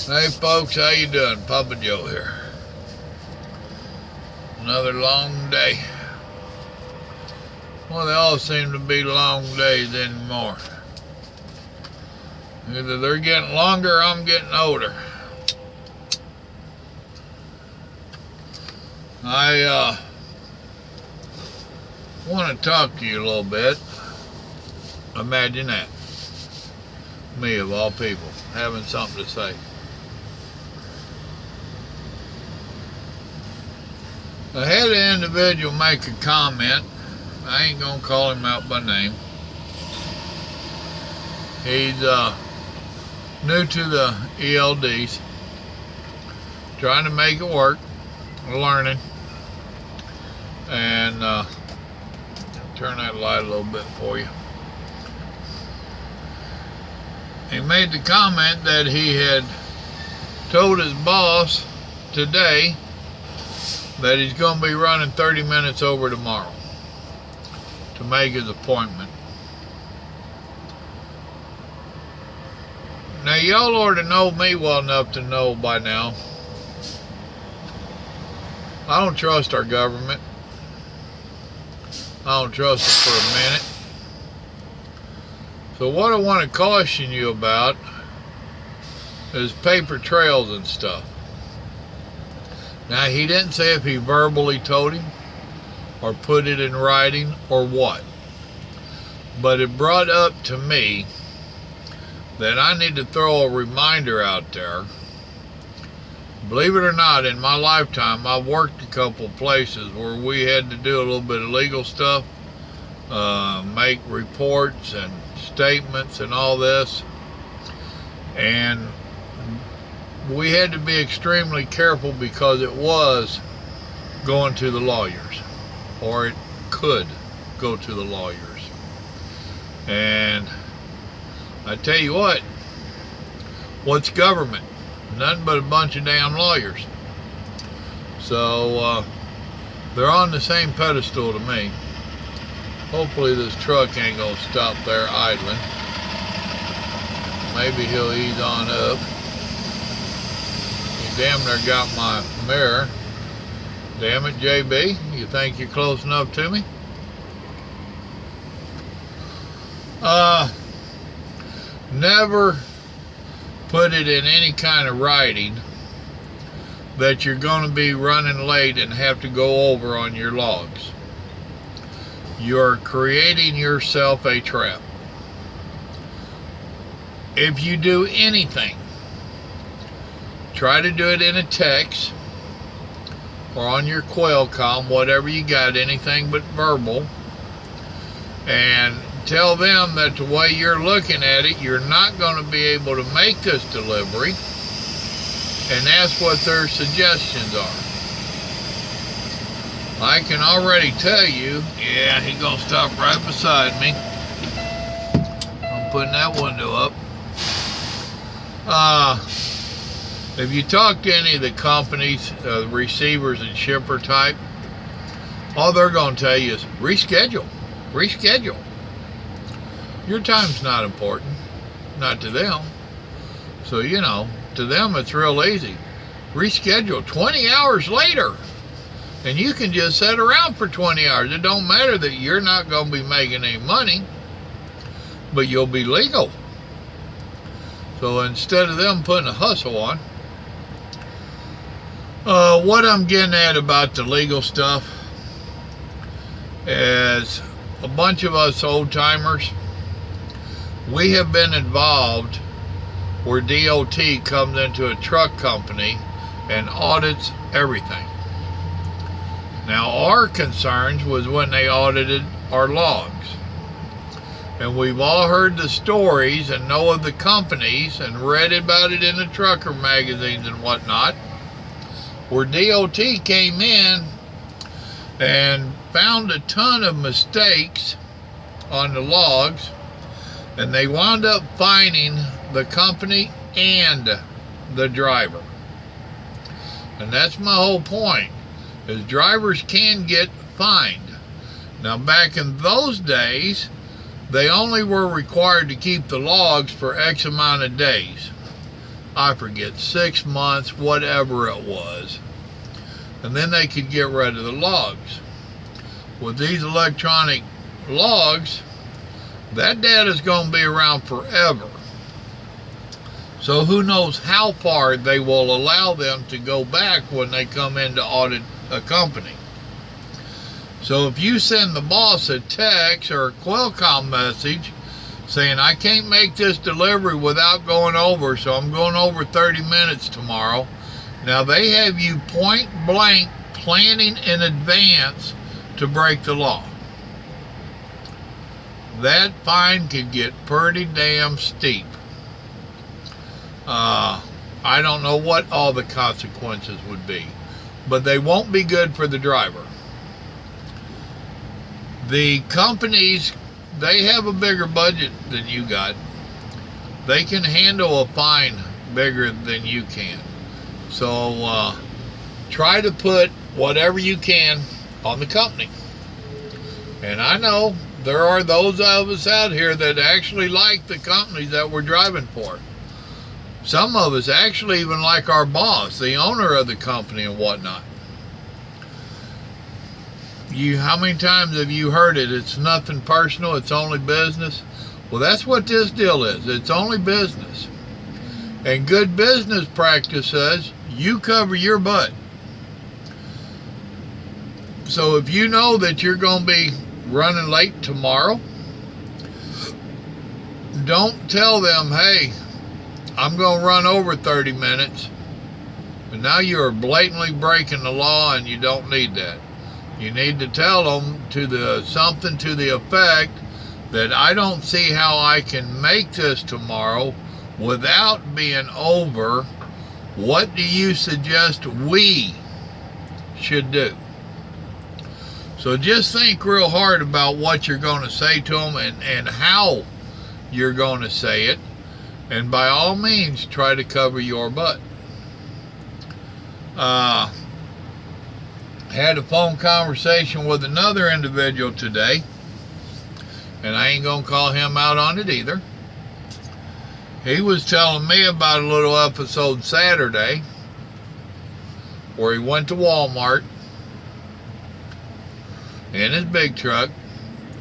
Hey folks, how you doing? Papa Joe here. Another long day. Well, they all seem to be long days anymore. Either they're getting longer or I'm getting older. I want to talk to you a little bit. Imagine that. Me, of all people, having something to say. I had an individual make a comment. I ain't gonna call him out by name. He's new to the ELDs, trying to make it work, learning, and turn that light a little bit for you. He made the comment that he had told his boss today that he's going to be running 30 minutes over tomorrow to make his appointment. Now, y'all ought to know me well enough to know by now, I don't trust our government. I don't trust it for a minute. So what I want to caution you about is paper trails and stuff. Now, he didn't say if he verbally told him or put it in writing or what, but it brought up to me that I need to throw a reminder out there. Believe it or not, in my lifetime, I've worked a couple places where we had to do a little bit of legal stuff, make reports and statements and all this, and we had to be extremely careful because it was going to the lawyers, or it could go to the lawyers. And I tell you what's government? Nothing but a bunch of damn lawyers. So they're on the same pedestal to me. Hopefully this truck ain't gonna stop there idling. Maybe he'll ease on up. Damn near got my mirror. Damn it, JB, you think you're close enough to me? Never put it in any kind of writing that you're going to be running late and have to go over on your logs. You're creating yourself a trap. If you do anything, try to do it in a text or on your Qualcomm, whatever you got, anything but verbal, and tell them that the way you're looking at it, you're not going to be able to make this delivery, and that's what their suggestions are. I can already tell you, yeah, he's going to stop right beside me. I'm putting that window up. If you talk to any of the companies, receivers and shipper type, all they're going to tell you is reschedule. Your time's not important, not to them. So, you know, to them it's real easy. Reschedule 20 hours later, and you can just sit around for 20 hours. It don't matter that you're not going to be making any money, but you'll be legal. So instead of them putting a hustle on, what I'm getting at about the legal stuff is a bunch of us old timers, we have been involved where DOT comes into a truck company and audits everything. Now, our concerns was when they audited our logs. And we've all heard the stories and know of the companies and read about it in the trucker magazines and whatnot, where DOT came in and found a ton of mistakes on the logs, and they wound up fining the company and the driver. And that's my whole point, is drivers can get fined. Now, back in those days, they only were required to keep the logs for X amount of days. I forget, 6 months, whatever it was. And then they could get rid of the logs. With these electronic logs, that data is going to be around forever. So who knows how far they will allow them to go back when they come in to audit a company. So if you send the boss a text or a Qualcomm message saying, I can't make this delivery without going over, so I'm going over 30 minutes tomorrow. Now they have you point blank planning in advance to break the law. That fine could get pretty damn steep. I don't know what all the consequences would be, but they won't be good for the driver. The companies, they have a bigger budget than you got. They can handle a fine bigger than you can. So try to put whatever you can on the company. And I know there are those of us out here that actually like the companies that we're driving for. Some of us actually even like our boss, the owner of the company and whatnot. How many times have you heard it? It's nothing personal, it's only business. Well, that's what this deal is. It's only business. And good business practice says you cover your butt. So if you know that you're going to be running late tomorrow, don't tell them, hey, I'm going to run over 30 minutes. And now you are blatantly breaking the law and you don't need that. You need to tell them something to the effect that I don't see how I can make this tomorrow without being over. What do you suggest we should do? So just think real hard about what you're going to say to them and how you're going to say it. And by all means, try to cover your butt. Had a phone conversation with another individual today, and I ain't gonna call him out on it either. He was telling me about a little episode Saturday where he went to Walmart in his big truck.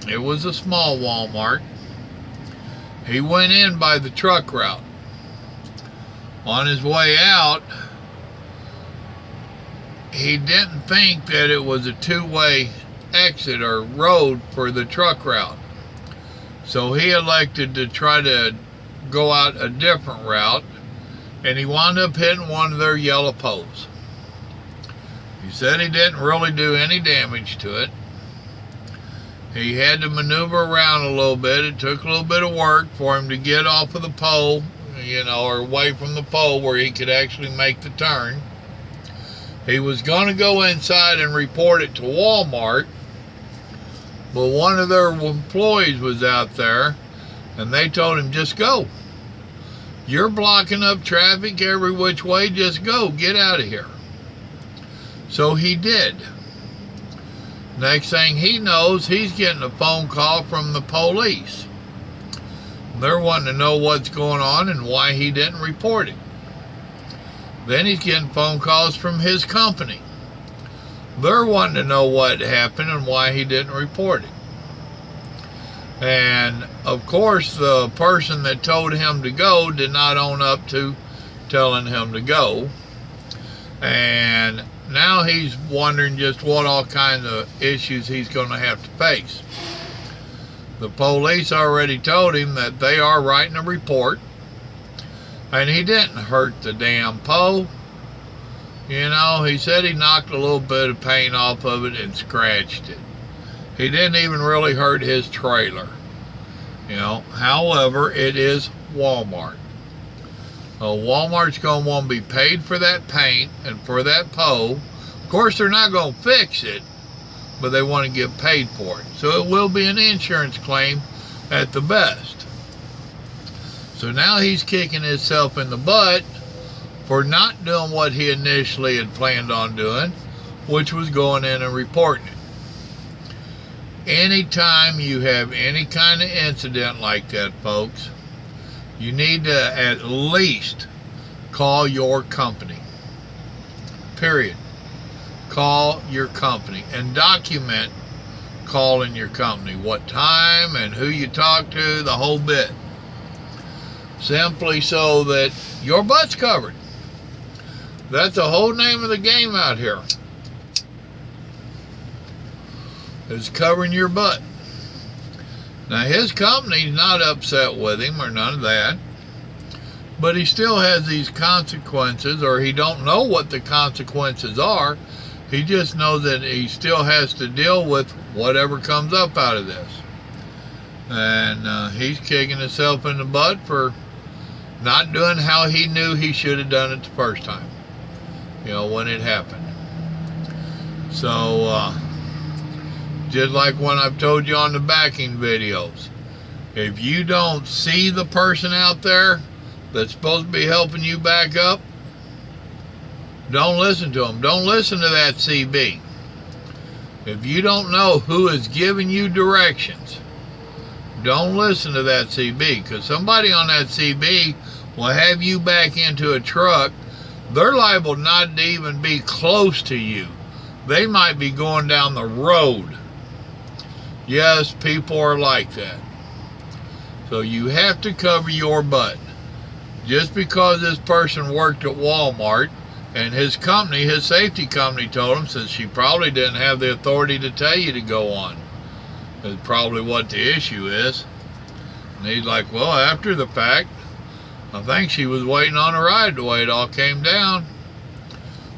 It was a small Walmart. He went in by the truck route. On his way out, he didn't think that it was a two-way exit or road for the truck route. So he elected to try to go out a different route, and he wound up hitting one of their yellow poles. He said he didn't really do any damage to it. He had to maneuver around a little bit. It took a little bit of work for him to get off of the pole, or away from the pole where he could actually make the turn. He was going to go inside and report it to Walmart, but one of their employees was out there, and they told him, just go. You're blocking up traffic every which way, just go, get out of here. So he did. Next thing he knows, he's getting a phone call from the police. They're wanting to know what's going on and why he didn't report it. Then he's getting phone calls from his company. They're wanting to know what happened and why he didn't report it. And of course, the person that told him to go did not own up to telling him to go. And now he's wondering just what all kinds of issues he's going to have to face. The police already told him that they are writing a report. And he didn't hurt the damn pole. He said he knocked a little bit of paint off of it and scratched it. He didn't even really hurt his trailer. However, it is Walmart. Walmart's going to want to be paid for that paint and for that pole. Of course, they're not going to fix it, but they want to get paid for it. So it will be an insurance claim at the best. So now he's kicking himself in the butt for not doing what he initially had planned on doing, which was going in and reporting it. Anytime you have any kind of incident like that, folks, you need to at least call your company. Period. Call your company and document calling your company. What time and who you talk to, the whole bit. Simply so that your butt's covered. That's the whole name of the game out here. Is covering your butt. Now his company's not upset with him or none of that, but he still has these consequences, or he don't know what the consequences are. He just knows that he still has to deal with whatever comes up out of this. And he's kicking himself in the butt for not doing how he knew he should have done it the first time, when it happened. So just like when I've told you on the backing videos, if you don't see the person out there that's supposed to be helping you back up, don't listen to them. Don't listen to that CB. If you don't know who is giving you directions, don't listen to that CB, because somebody on that CB will have you back into a truck. They're liable not to even be close to you. They might be going down the road. Yes, people are like that. So you have to cover your butt. Just because this person worked at Walmart and his company, his safety company, told him, since she probably didn't have the authority to tell you to go on. That's probably what the issue is. And he's like, well, after the fact, I think she was waiting on a ride the way it all came down.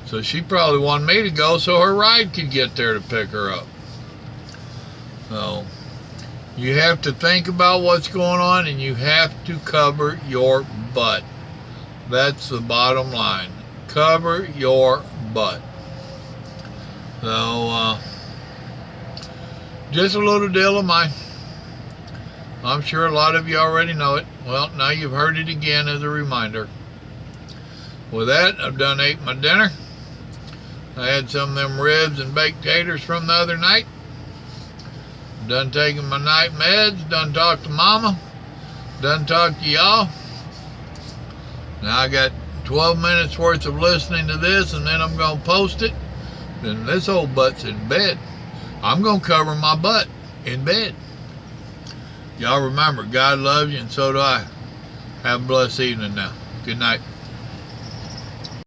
So she probably wanted me to go so her ride could get there to pick her up. So you have to think about what's going on, and you have to cover your butt. That's the bottom line. Cover your butt. So just a little deal of mine. I'm sure a lot of you already know it. Well, now you've heard it again as a reminder. With that, I've done ate my dinner. I had some of them ribs and baked taters from the other night. Done taking my night meds, done talked to mama, done talked to y'all. Now I got 12 minutes worth of listening to this, and then I'm going to post it. Then this old butt's in bed. I'm going to cover my butt in bed. Y'all remember, God loves you, and so do I. Have a blessed evening now. Good night.